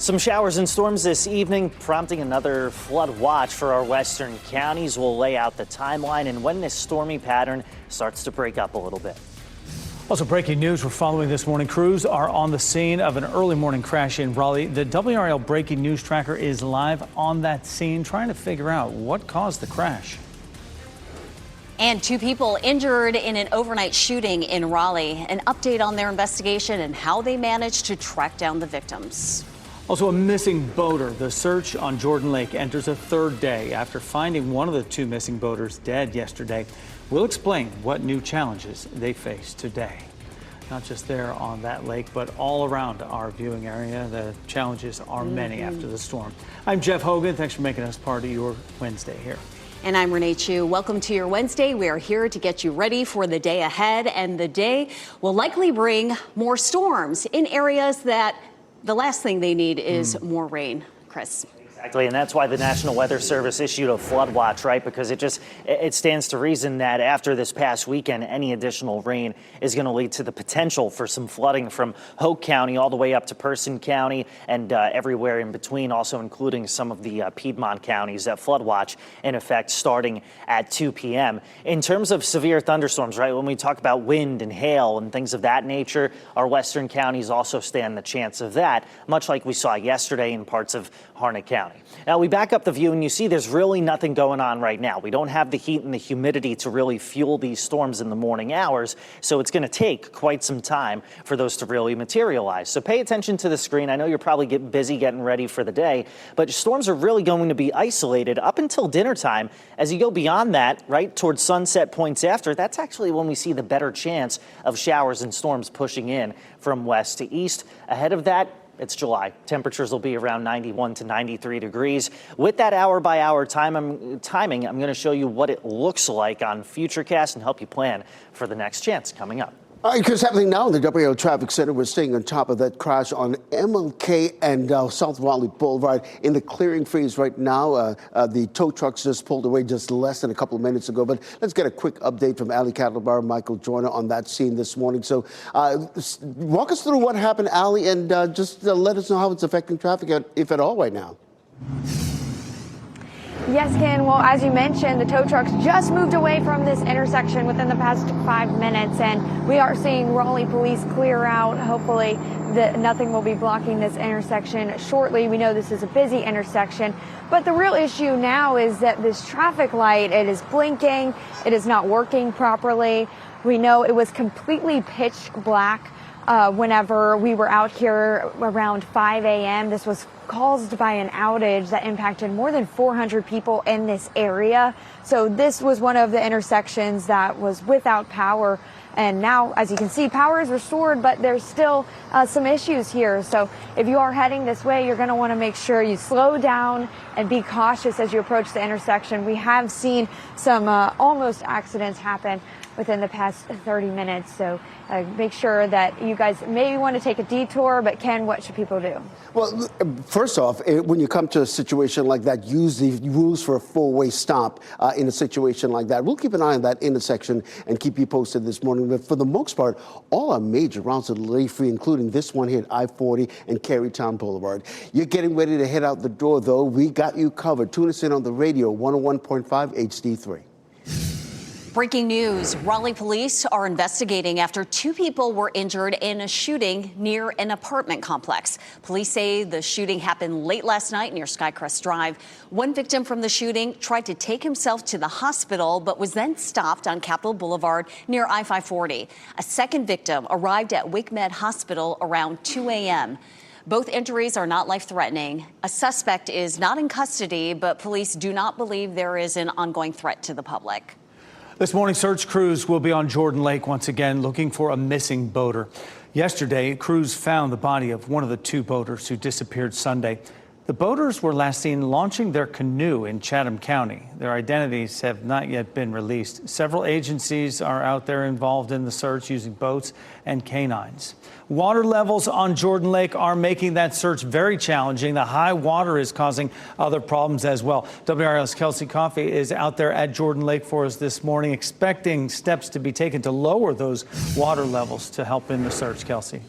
Some showers and storms this evening, prompting another flood watch for our western counties. We'll lay out the timeline and when this stormy pattern starts to break up a little bit. Also breaking news we're following this morning. Crews are on the scene of an early morning crash in Raleigh. The WRAL breaking news tracker is live on that scene, trying to figure out what caused the crash. And 2 people injured in an overnight shooting in Raleigh. An update on their investigation and how they managed to track down the victims. Also, a missing boater. The search on Jordan Lake enters a 3rd day after finding one of the 2 missing boaters dead yesterday. We'll explain what new challenges they face today. Not just there on that lake, but all around our viewing area. The challenges are many after the storm. I'm Jeff Hogan. Thanks for making us part of your Wednesday here. And I'm Renee Chu. Welcome to your Wednesday. We are here to get you ready for the day ahead, and the day will likely bring more storms in areas that the last thing they need is more rain. Chris. Exactly, and that's why the National Weather Service issued a flood watch, right? Because it stands to reason that after this past weekend, any additional rain is going to lead to the potential for some flooding from Hoke County all the way up to Person County and everywhere in between, also including some of the Piedmont counties. That flood watch in effect starting at 2 p.m. In terms of severe thunderstorms, right, when we talk about wind and hail and things of that nature, our western counties also stand the chance of that, much like we saw yesterday in parts of Harnett County. Now we back up the view and you see there's really nothing going on right now. We don't have the heat and the humidity to really fuel these storms in the morning hours, so it's going to take quite some time for those to really materialize. So pay attention to the screen. I know you're probably getting busy getting ready for the day, but storms are really going to be isolated up until dinner time. As you go beyond that, right towards sunset points after, that's actually when we see the better chance of showers and storms pushing in from west to east. Ahead of that, it's July. Temperatures will be around 91 to 93 degrees. With that hour-by-hour timing, I'm going to show you what it looks like on Futurecast and help you plan for the next chance coming up. All right, Chris, happening now in the WRAL Traffic Center. We're staying on top of that crash on MLK and South Raleigh Boulevard in the clearing phase right now. The tow trucks just pulled away just less than a couple of minutes ago. But let's get a quick update from Ali Cattlebar, Michael Joyner on that scene this morning. So walk us through what happened, Ali, and just let us know how it's affecting traffic, if at all, right now. Yes, Ken. Well, as you mentioned, the tow trucks just moved away from this intersection within the past 5 minutes, and we are seeing Raleigh police clear out. Hopefully, nothing will be blocking this intersection shortly. We know this is a busy intersection, but the real issue now is that this traffic light, it is blinking, it is not working properly. We know it was completely pitch black whenever we were out here around 5 a.m. This was caused by an outage that impacted more than 400 people in this area. So this was one of the intersections that was without power. And now, as you can see, power is restored, but there's still some issues here. So if you are heading this way, you're going to want to make sure you slow down and be cautious as you approach the intersection. We have seen some almost accidents happen within the past 30 minutes. So make sure that you guys maybe want to take a detour, but Ken, what should people do? Well, first off, when you come to a situation like that, use the rules for a four-way stop in a situation like that. We'll keep an eye on that intersection and keep you posted this morning. But for the most part, all our major routes are delay-free, including this one here at I-40 and Carytown Boulevard. You're getting ready to head out the door, though. We got you covered. Tune us in on the radio, 101.5 HD3. Breaking news. Raleigh police are investigating after 2 people were injured in a shooting near an apartment complex. Police say the shooting happened late last night near Skycrest Drive. One victim from the shooting tried to take himself to the hospital, but was then stopped on Capitol Boulevard near I-540. A second victim arrived at WakeMed Hospital around 2 a.m. Both injuries are not life-threatening. A suspect is not in custody, but police do not believe there is an ongoing threat to the public. This morning, search crews will be on Jordan Lake once again looking for a missing boater. Yesterday, crews found the body of one of the 2 boaters who disappeared Sunday. The boaters were last seen launching their canoe in Chatham County. Their identities have not yet been released. Several agencies are out there involved in the search using boats and canines. Water levels on Jordan Lake are making that search very challenging. The high water is causing other problems as well. WRAL's Kelsey Coffey is out there at Jordan Lake for us this morning, expecting steps to be taken to lower those water levels to help in the search. Kelsey.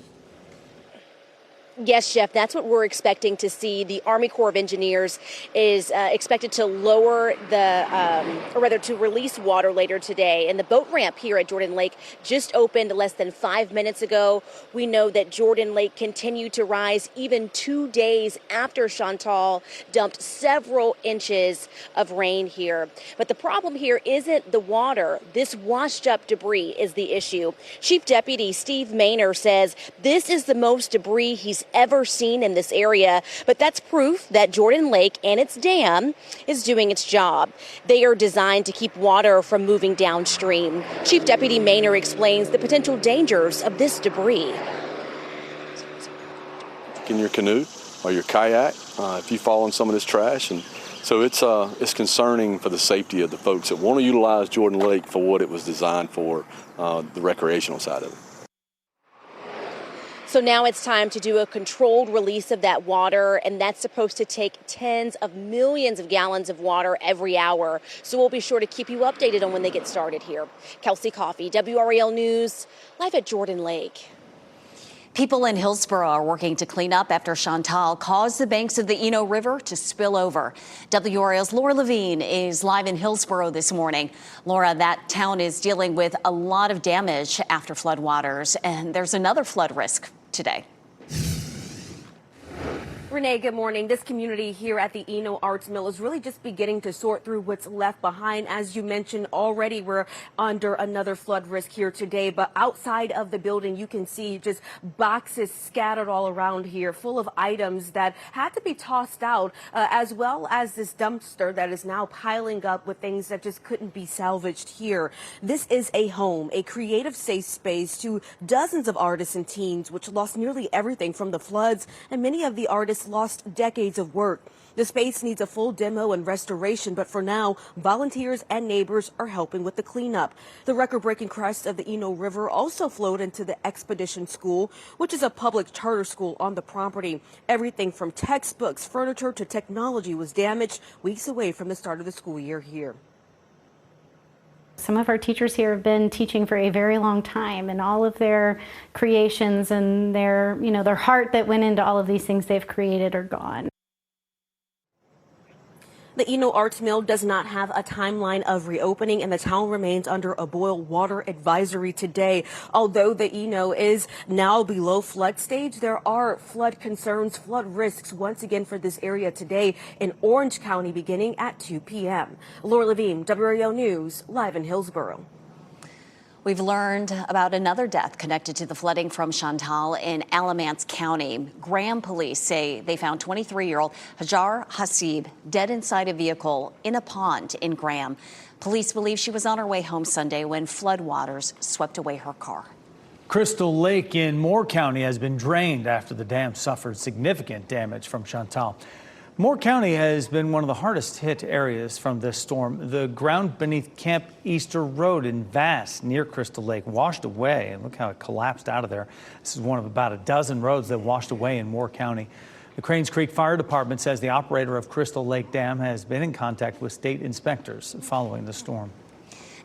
Yes, Jeff, that's what we're expecting to see. The Army Corps of Engineers is expected to lower or rather to release water later today. And the boat ramp here at Jordan Lake just opened less than 5 minutes ago. We know that Jordan Lake continued to rise even 2 days after Chantal dumped several inches of rain here. But the problem here isn't the water. This washed up debris is the issue. Chief Deputy Steve Maynor says this is the most debris he's ever seen in this area, but that's proof that Jordan Lake and its dam is doing its job. They are designed to keep water from moving downstream. Chief Deputy Maynor explains the potential dangers of this debris. In your canoe or your kayak, if you fall in some of this trash, and so it's concerning for the safety of the folks that want to utilize Jordan Lake for what it was designed for, the recreational side of it. So now it's time to do a controlled release of that water, and that's supposed to take tens of millions of gallons of water every hour. So we'll be sure to keep you updated on when they get started here. Kelsey Coffey, WRAL News, live at Jordan Lake. People in Hillsborough are working to clean up after Chantal caused the banks of the Eno River to spill over. WRAL's Laura Levine is live in Hillsborough this morning. Laura, that town is dealing with a lot of damage after floodwaters, and there's another flood risk today. Renee, good morning. This community here at the Eno Arts Mill is really just beginning to sort through what's left behind. As you mentioned already, we're under another flood risk here today, but outside of the building, you can see just boxes scattered all around here full of items that had to be tossed out, as well as this dumpster that is now piling up with things that just couldn't be salvaged here. This is a home, a creative safe space to dozens of artists and teens, which lost nearly everything from the floods, and many of the artists lost decades of work. The space needs a full demo and restoration, but for now, volunteers and neighbors are helping with the cleanup. The record-breaking crest of the Eno River also flowed into the Expedition School, which is a public charter school on the property. Everything from textbooks, furniture to technology was damaged weeks away from the start of the school year here. Some of our teachers here have been teaching for a very long time, and all of their creations and their heart that went into all of these things they've created are gone. The Eno Arts Mill does not have a timeline of reopening, and the town remains under a boil water advisory today. Although the Eno is now below flood stage, there are flood concerns, flood risks once again for this area today in Orange County beginning at 2 p.m. Laura Levine, WRAL News, live in Hillsborough. We've learned about another death connected to the flooding from Chantal in Alamance County. Graham police say they found 23-year-old Hajar Hasib dead inside a vehicle in a pond in Graham. Police believe she was on her way home Sunday when floodwaters swept away her car. Crystal Lake in Moore County has been drained after the dam suffered significant damage from Chantal. Moore County has been one of the hardest hit areas from this storm. The ground beneath Camp Easter Road in Vass near Crystal Lake washed away, and look how it collapsed out of there. This is one of about a dozen roads that washed away in Moore County. The Cranes Creek Fire Department says the operator of Crystal Lake Dam has been in contact with state inspectors following the storm.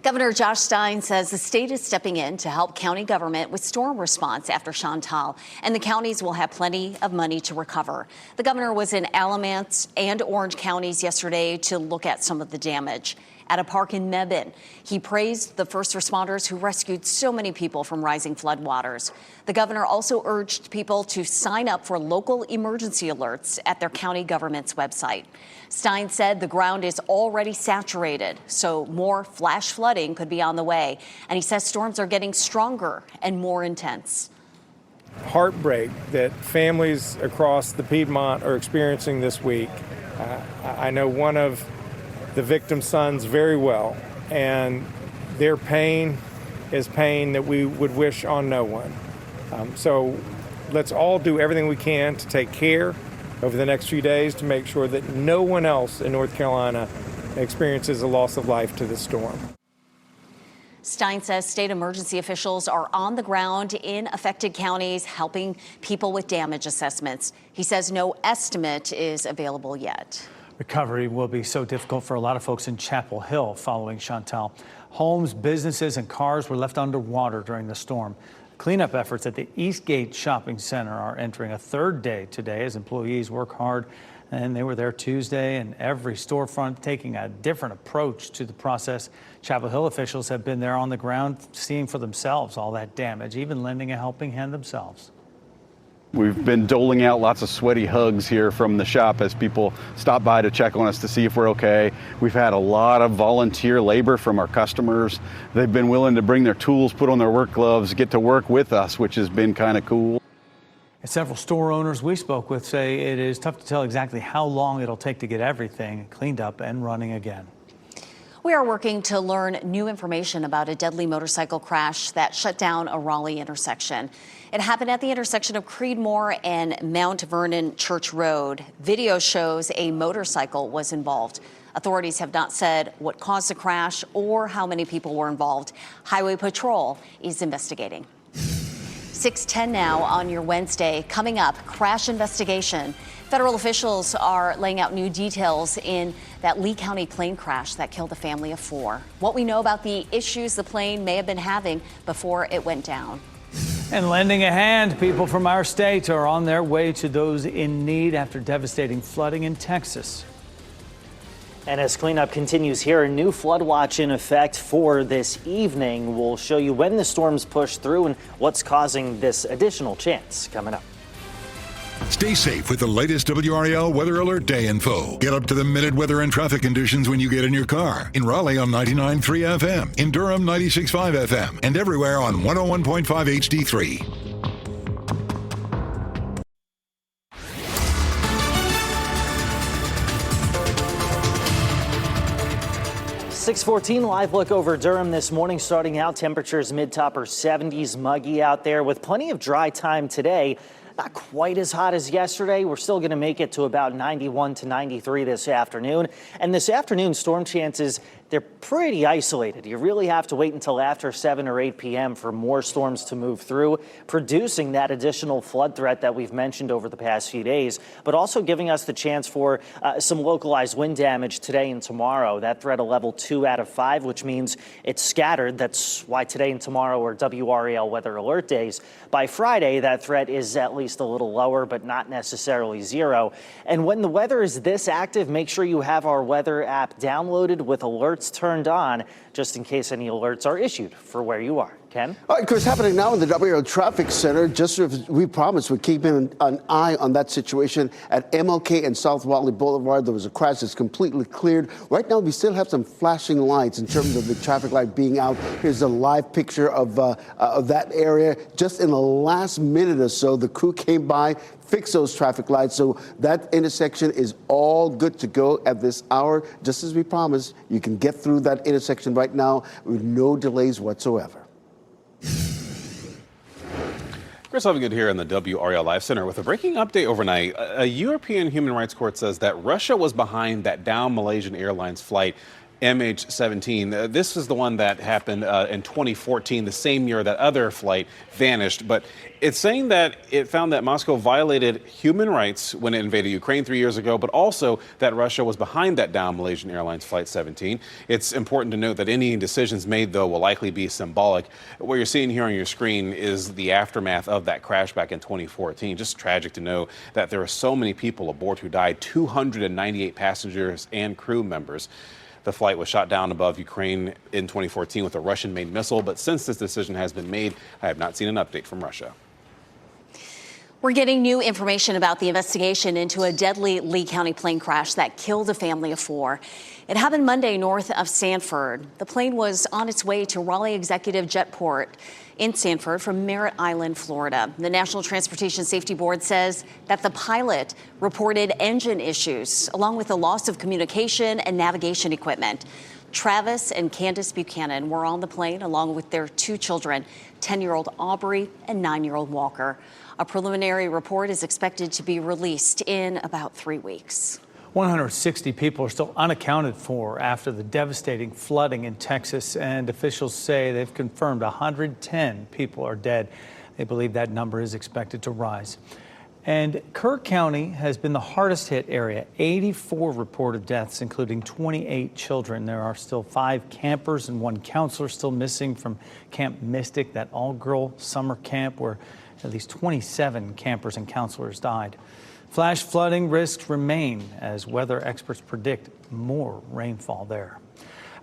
Governor Josh Stein says the state is stepping in to help county government with storm response after Chantal, and the counties will have plenty of money to recover. The governor was in Alamance and Orange counties yesterday to look at some of the damage. At a park in Mebane, he praised the first responders who rescued so many people from rising floodwaters. The governor also urged people to sign up for local emergency alerts at their county government's website. Stein said the ground is already saturated, so more flash flooding could be on the way. And he says storms are getting stronger and more intense. Heartbreak that families across the Piedmont are experiencing this week. I know one of the victim's sons very well, and their pain is pain that we would wish on no one. So let's all do everything we can to take care over the next few days to make sure that no one else in North Carolina experiences a loss of life to this storm. Stein says state emergency officials are on the ground in affected counties helping people with damage assessments. He says no estimate is available yet. Recovery will be so difficult for a lot of folks in Chapel Hill following Chantal. Homes, businesses, and cars were left underwater during the storm. Cleanup efforts at the Eastgate Shopping Center are entering a third day today as employees work hard. And they were there Tuesday, and every storefront taking a different approach to the process. Chapel Hill officials have been there on the ground, seeing for themselves all that damage, even lending a helping hand themselves. We've been doling out lots of sweaty hugs here from the shop as people stop by to check on us to see if we're okay. We've had a lot of volunteer labor from our customers. They've been willing to bring their tools, put on their work gloves, get to work with us, which has been kind of cool. Several store owners we spoke with say it is tough to tell exactly how long it'll take to get everything cleaned up and running again. We are working to learn new information about a deadly motorcycle crash that shut down a Raleigh intersection. It happened at the intersection of Creedmoor and Mount Vernon Church Road. Video shows a motorcycle was involved. Authorities have not said what caused the crash or how many people were involved. Highway Patrol is investigating. 6:10 now on your Wednesday. Coming up, crash investigation. Federal officials are laying out new details in that Lee County plane crash that killed a family of 4. What we know about the issues the plane may have been having before it went down. And lending a hand, people from our state are on their way to those in need after devastating flooding in Texas. And as cleanup continues here, a new flood watch in effect for this evening. We'll show you when the storms push through and what's causing this additional chance coming up. Stay safe with the latest WRAL Weather Alert Day info. Get up to the minute weather and traffic conditions when you get in your car. In Raleigh on 99.3 FM, in Durham 96.5 FM, and everywhere on 101.5 HD3. 6:14 live look over Durham this morning. Starting out, temperatures mid-to-upper 70s, muggy out there with plenty of dry time today. Not quite as hot as yesterday. We're still going to make it to about 91 to 93 this afternoon. And this afternoon, storm chances, they're pretty isolated. You really have to wait until after 7 or 8 p.m. for more storms to move through, producing that additional flood threat that we've mentioned over the past few days, but also giving us the chance for some localized wind damage today and tomorrow. That threat a level 2 out of 5, which means it's scattered. That's why today and tomorrow are WRAL weather alert days. By Friday, that threat is at least a little lower, but not necessarily 0. And when the weather is this active, make sure you have our weather app downloaded with alerts turned on, just in case any alerts are issued for where you are. Ken? All right, Chris, happening now in the WRAL Traffic Center. Just as we promised, we're keeping an eye on that situation at MLK and South Raleigh Boulevard. There was a crash that's completely cleared. Right now, we still have some flashing lights in terms of the traffic light being out. Here's a live picture of that area. Just in the last minute or so, the crew came by, fix those traffic lights. So that intersection is all good to go at this hour. Just as we promised, you can get through that intersection right now with no delays whatsoever. Chris Lovingood here in the WRAL Live Center with a breaking update overnight. A European human rights court says that Russia was behind that downed Malaysian Airlines flight MH17. This is the one that happened in 2014, the same year that other flight vanished. But it's saying that it found that Moscow violated human rights when it invaded Ukraine 3 years ago, but also that Russia was behind that downed Malaysian Airlines Flight 17. It's important to note that any decisions made, though, will likely be symbolic. What you're seeing here on your screen is the aftermath of that crash back in 2014. Just tragic to know that there are so many people aboard who died, 298 passengers and crew members. The flight was shot down above Ukraine in 2014 with a Russian-made missile, but since this decision has been made, I have not seen an update from Russia. We're getting new information about the investigation into a deadly Lee County plane crash that killed a family of 4. It happened Monday north of Sanford. The plane was on its way to Raleigh Executive Jetport in Sanford from Merritt Island, Florida. The National Transportation Safety Board says that the pilot reported engine issues, along with the loss of communication and navigation equipment. Travis and Candace Buchanan were on the plane along with their 2 children, 10-year-old Aubrey and 9-year-old Walker. A preliminary report is expected to be released in about 3 weeks. 160 people are still unaccounted for after the devastating flooding in Texas, and officials say they've confirmed 110 people are dead. They believe that number is expected to rise. And Kerr County has been the hardest hit area. 84 reported deaths, including 28 children. There are still 5 campers and 1 counselor still missing from Camp Mystic, that all-girl summer camp where at least 27 campers and counselors died. Flash flooding risks remain as weather experts predict more rainfall there.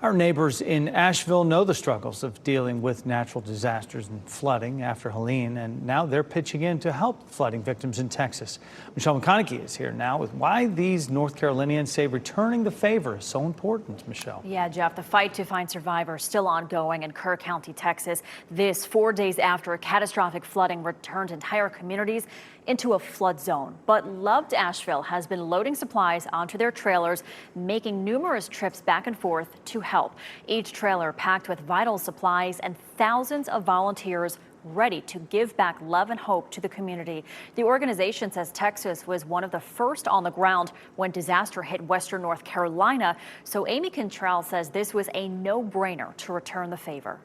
Our neighbors in Asheville know the struggles of dealing with natural disasters and flooding after Helene, and now they're pitching in to help flooding victims in Texas. Michelle McConaughey is here now with why these North Carolinians say returning the favor is so important. Michelle. Yeah, Jeff, the fight to find survivors still ongoing in Kerr County, Texas. This 4 days after catastrophic flooding returned entire communities into a flood zone. But Loved Asheville has been loading supplies onto their trailers, making numerous trips back and forth to help. Each trailer packed with vital supplies and thousands of volunteers ready to give back love and hope to the community. The organization says Texas was one of the first on the ground when disaster hit western North Carolina. So Amy Cantrell says this was a no-brainer to return the favor.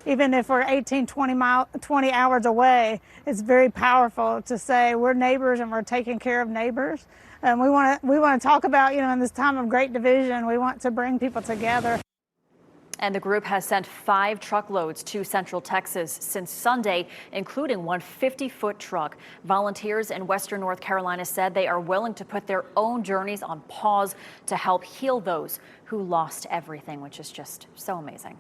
Even if we're 18, 20 hours away, it's very powerful to say we're neighbors and we're taking care of neighbors. And we want to talk about, in this time of great division, we want to bring people together. And the group has sent 5 truckloads to Central Texas since Sunday, including one 50-foot truck. Volunteers in western North Carolina said they are willing to put their own journeys on pause to help heal those who lost everything, which is just so amazing.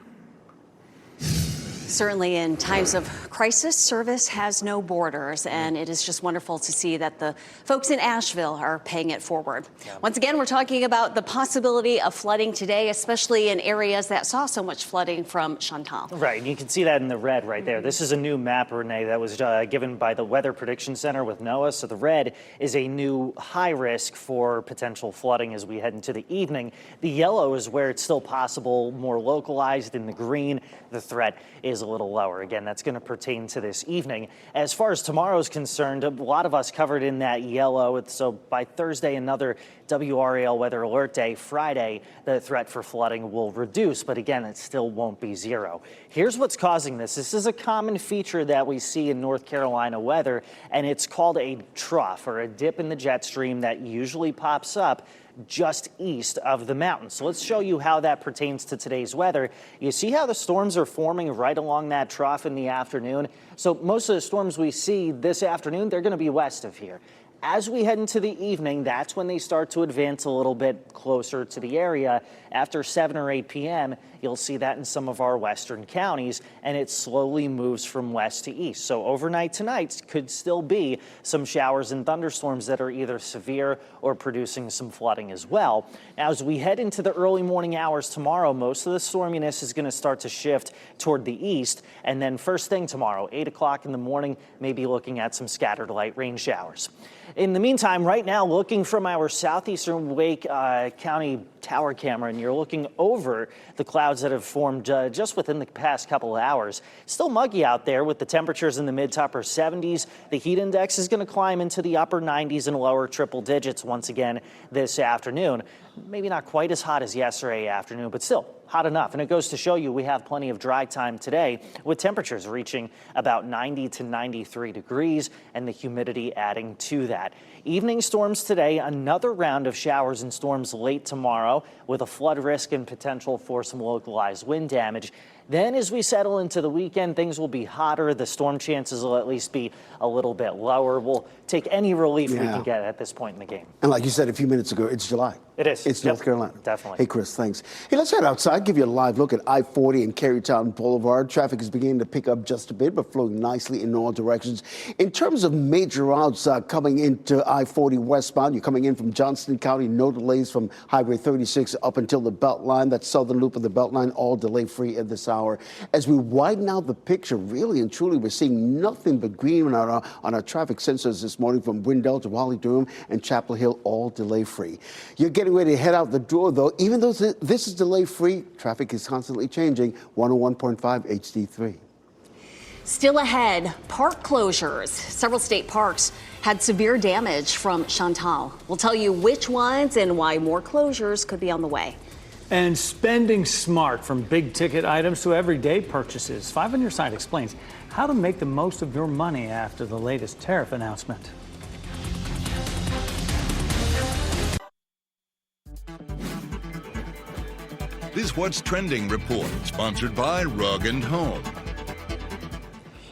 Certainly in times of crisis, service has no borders, and it is just wonderful to see that the folks in Asheville are paying it forward. Yeah. Once again, we're talking about the possibility of flooding today, especially in areas that saw so much flooding from Chantal. Right, and you can see that in the red right there. This is a new map, Renee, that was given by the Weather Prediction Center with NOAA. So the red is a new high risk for potential flooding as we head into the evening. The yellow is where it's still possible, more localized. In the green, the threat is a little lower. Again, that's going to pertain to this evening. As far as tomorrow is concerned, a lot of us covered in that yellow. So by Thursday, another WRAL weather alert day. Friday, the threat for flooding will reduce, but again, it still won't be zero. Here's what's causing this. This is a common feature that we see in North Carolina weather, and it's called a trough, or a dip in the jet stream that usually pops up just east of the mountain. So let's show you how that pertains to today's weather. You see how the storms are forming right along that trough in the afternoon? So most of the storms we see this afternoon, they're going to be west of here. As we head into the evening, that's when they start to advance a little bit closer to the area. After 7 or 8 p.m., you'll see that in some of our western counties, and it slowly moves from west to east. So overnight tonight could still be some showers and thunderstorms that are either severe or producing some flooding as well. Now, as we head into the early morning hours tomorrow, most of the storminess is going to start to shift toward the east, and then first thing tomorrow, 8 o'clock in the morning, maybe looking at some scattered light rain showers. In the meantime, right now, looking from our southeastern Wake County tower camera, and you're looking over the clouds that have formed just within the past couple of hours. Still muggy out there with the temperatures in the mid to upper 70s. The heat index is going to climb into the upper 90s and lower triple digits once again this afternoon. Maybe not quite as hot as yesterday afternoon, but still hot enough. And it goes to show you we have plenty of dry time today, with temperatures reaching about 90 to 93 degrees and the humidity adding to that. Evening storms today, another round of showers and storms late tomorrow with a flood risk and potential for some localized wind damage. Then as we settle into the weekend, things will be hotter. The storm chances will at least be a little bit lower. We'll take any relief we can get at this point in the game. And like you said a few minutes ago, it's July. It is. It's North Carolina. Definitely. Hey, Chris, thanks. Hey, let's head outside, give you a live look at I-40 and Carytown Boulevard. Traffic is beginning to pick up just a bit, but flowing nicely in all directions. In terms of major routes coming into I-40 westbound, you're coming in from Johnston County, no delays from Highway 36 up until the Beltline. That southern loop of the Beltline, all delay-free at this hour. As we widen out the picture, really and truly, we're seeing nothing but green on our traffic sensors this morning from Windell to Raleigh-Durham and Chapel Hill, all delay-free. You're getting ready to head out the door, though. Even though this is delay-free, traffic is constantly changing. 101.5 HD3. Still ahead, park closures. Several state parks had severe damage from Chantal. We'll tell you which ones and why more closures could be on the way. And spending smart, from big ticket items to everyday purchases. 5 on Your Side explains how to make the most of your money after the latest tariff announcement. This What's Trending report, sponsored by Rug & Home.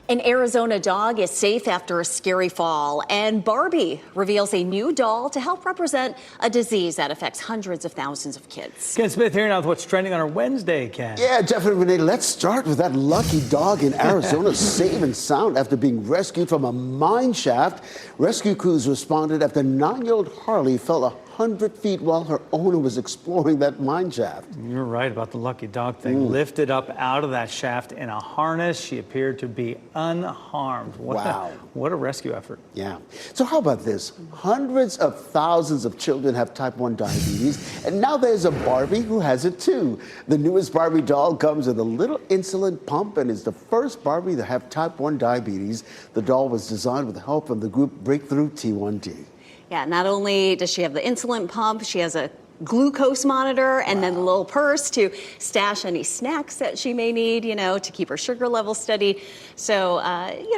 An Arizona dog is safe after a scary fall, and Barbie reveals a new doll to help represent a disease that affects hundreds of thousands of kids. Ken Smith here now with what's trending on our Wednesday, Ken. Yeah, Jeff and Renee, let's start with that lucky dog in Arizona safe and sound after being rescued from a mine shaft. Rescue crews responded after 9-year-old Harley fell 100 feet while her owner was exploring that mine shaft. You're right about the lucky dog thing. Lifted up out of that shaft in a harness. She appeared to be unharmed. Wow. What a rescue effort. Yeah. So how about this? Hundreds of thousands of children have type 1 diabetes, and now there's a Barbie who has it too. The newest Barbie doll comes with a little insulin pump and is the first Barbie to have type 1 diabetes. The doll was designed with the help from the group Breakthrough T1D. Yeah, not only does she have the insulin pump, she has a glucose monitor and then a little purse to stash any snacks that she may need, to keep her sugar level steady. So,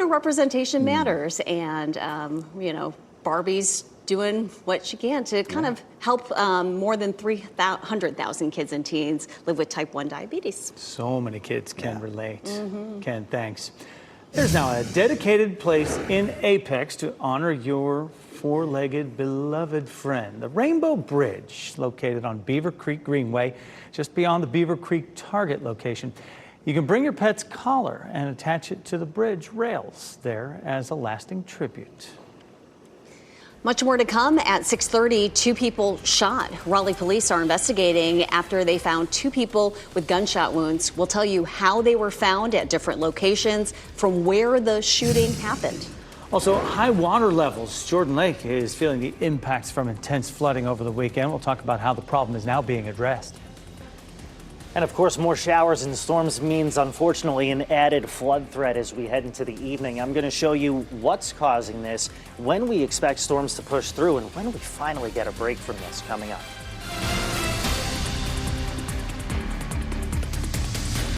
representation matters. And, Barbie's doing what she can to kind of help more than 300,000 kids and teens live with type 1 diabetes. So many kids can relate. Ken, thanks. There's now a dedicated place in Apex to honor your four-legged beloved friend, the Rainbow Bridge, located on Beaver Creek Greenway, just beyond the Beaver Creek Target location. You can bring your pet's collar and attach it to the bridge rails there as a lasting tribute. Much more to come at 6:30. 2 people shot. Raleigh police are investigating after they found 2 people with gunshot wounds. We'll tell you how they were found at different locations from where the shooting happened. Also, high water levels. Jordan Lake is feeling the impacts from intense flooding over the weekend. We'll talk about how the problem is now being addressed. And of course, more showers and storms means, unfortunately, an added flood threat as we head into the evening. I'm going to show you what's causing this, when we expect storms to push through, and when we finally get a break from this coming up.